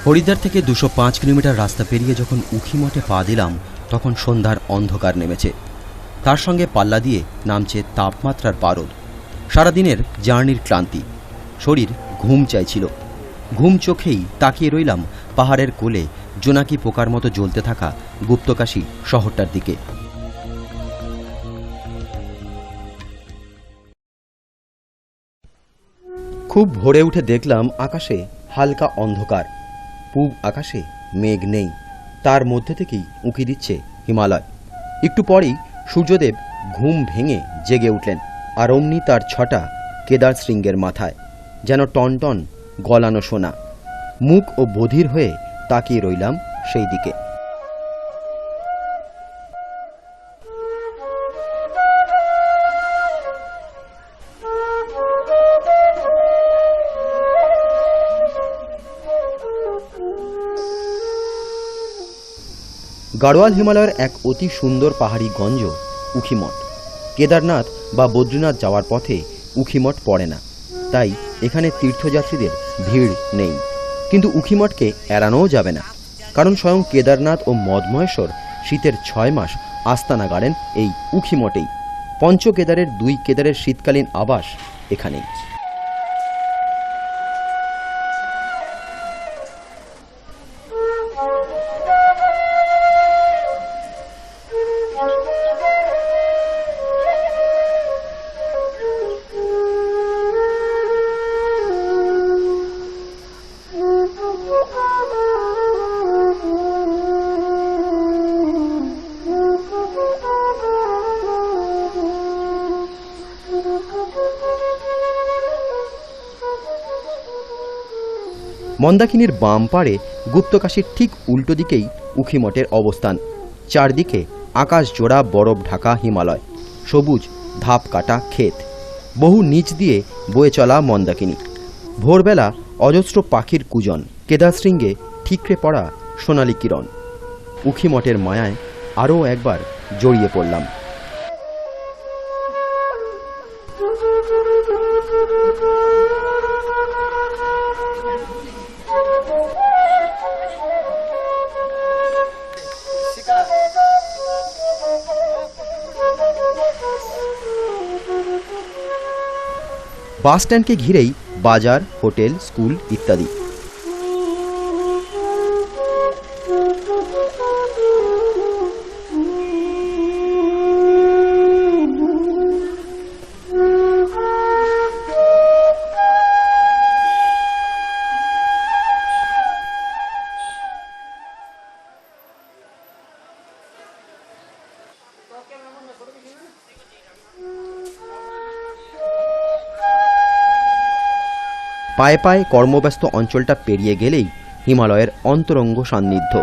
হরিদ্বার থেকে 205 কিলোমিটার রাস্তা পেরিয়ে যখন উখিমঠে পা দিলাম তখন সন্ধ্যার অন্ধকার নেমেছে। তার সঙ্গে পাল্লা দিয়ে নামছে তাপমাত্রার পারদ। সারাদিনের জার্নির ক্লান্তি, শরীর ঘুম চাইছিল। ঘুম চোখেই তাকিয়ে রইলাম পাহাড়ের কোলে জোনাকি পোকার মতো জ্বলতে থাকা গুপ্তকাশী শহরটার দিকে। খুব ভোরে উঠে দেখলাম আকাশে হালকা অন্ধকার। পূব আকাশে মেঘ নেই, তার মধ্যে থেকেই উঁকি দিচ্ছে হিমালয়। একটু পরেই সূর্যদেব ঘুম ভেঙে জেগে উঠলেন, আর অমনি তার ছটা কেদার শৃঙ্গের মাথায় যেন টনটন গলানো সোনা। মুখ ও বধির হয়ে তাকিয়ে রইলাম সেই দিকে। গাড়োয়াল হিমালয়ের এক অতি সুন্দর পাহাড়ি গঞ্জ উখিমঠ। কেদারনাথ বা বদ্রীনাথ যাওয়ার পথে উখিমঠ পড়ে না, তাই এখানে তীর্থযাত্রীদের ভিড় নেই। কিন্তু উখিমঠকে এড়ানোও যাবে না, কারণ স্বয়ং কেদারনাথ ও মদমহেশ্বর শীতের 6 মাস আস্তানা গাড়েন এই উখিমঠেই। পঞ্চকেদারের 2 কেদারের শীতকালীন আবাস এখানেই। মন্দাকিনীর বাম পাড়ে গুপ্তকাশীর ঠিক উল্টো দিকেই উখিমঠের অবস্থান। চারদিকে আকাশ জোড়া বরফ ঢাকা হিমালয়, সবুজ ধাপ কাটা ক্ষেত, বহু নিচ দিয়ে বয়ে চলা মন্দাকিনী। ভোরবেলা অজস্র পাখির কুজন, কেদারশৃঙ্গে ঠিকরে পড়া সোনালি কিরণ। উখিমঠের মায়ায় আরও একবার জড়িয়ে পড়লাম। বাস স্ট্যান্ডকে ঘিরেই বাজার, হোটেল, স্কুল ইত্যাদি। পায়ে পায়ে কর্মব্যস্ত অঞ্চলটা পেরিয়ে গেলেই হিমালয়ের অন্তরঙ্গ সান্নিধ্য।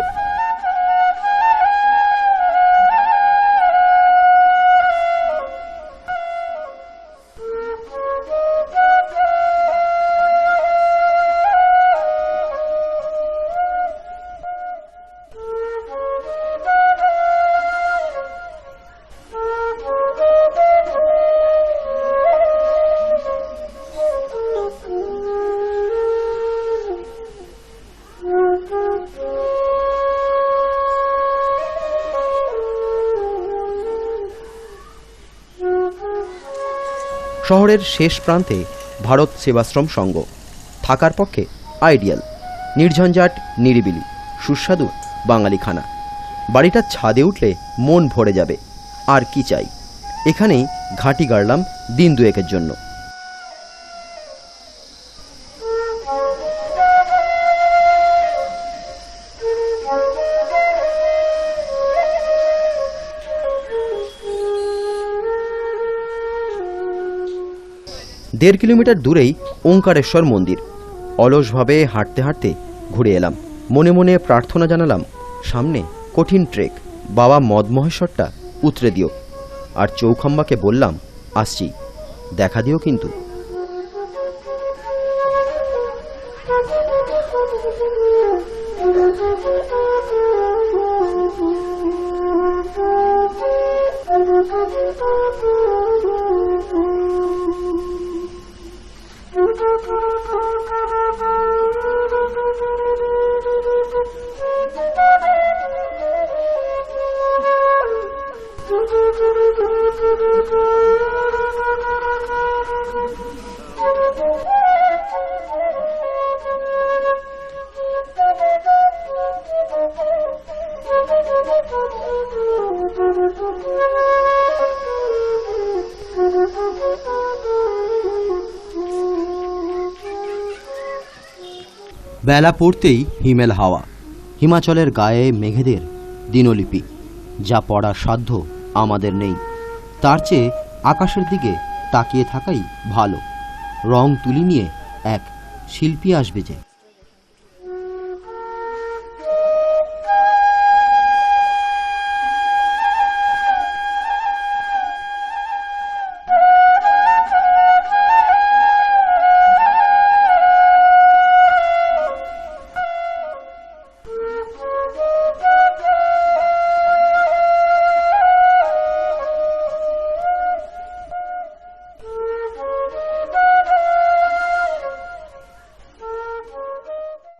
শহরের শেষ প্রান্তে ভারত সেবাশ্রম সংঘ, থাকার পক্ষে আইডিয়াল। নির্ঝঞ্ঝাট, নিরিবিলি, সুস্বাদু বাঙালি খানা। বাড়িটার ছাদে উঠলে মন ভরে যাবে, আর কি চাই। এখানেই ঘাঁটি গাড়লাম দিন দুয়েকের জন্য। 1.5 কিলোমিটার দূরেই ওঙ্কারেশ্বর মন্দির। অলসভাবে হাঁটতে হাঁটতে ঘুরে এলাম। মনে মনে প্রার্থনা জানালাম, সামনে কঠিন ট্রেক, বাবা মদমহেশ্বরটা উতরে দিও। আর চৌখাম্বাকে বললাম, আসছি, দেখা দিও কিন্তু। বেলা পড়তেই হিমেল হাওয়া, হিমাচলের গায়ে মেঘেদের দিনলিপি, যা পড়ার সাধ্য আমাদের নেই। তার চেয়ে আকাশের দিকে তাকিয়ে থাকাই ভালো। রং তুলি নিয়ে এক শিল্পী আসবে যে।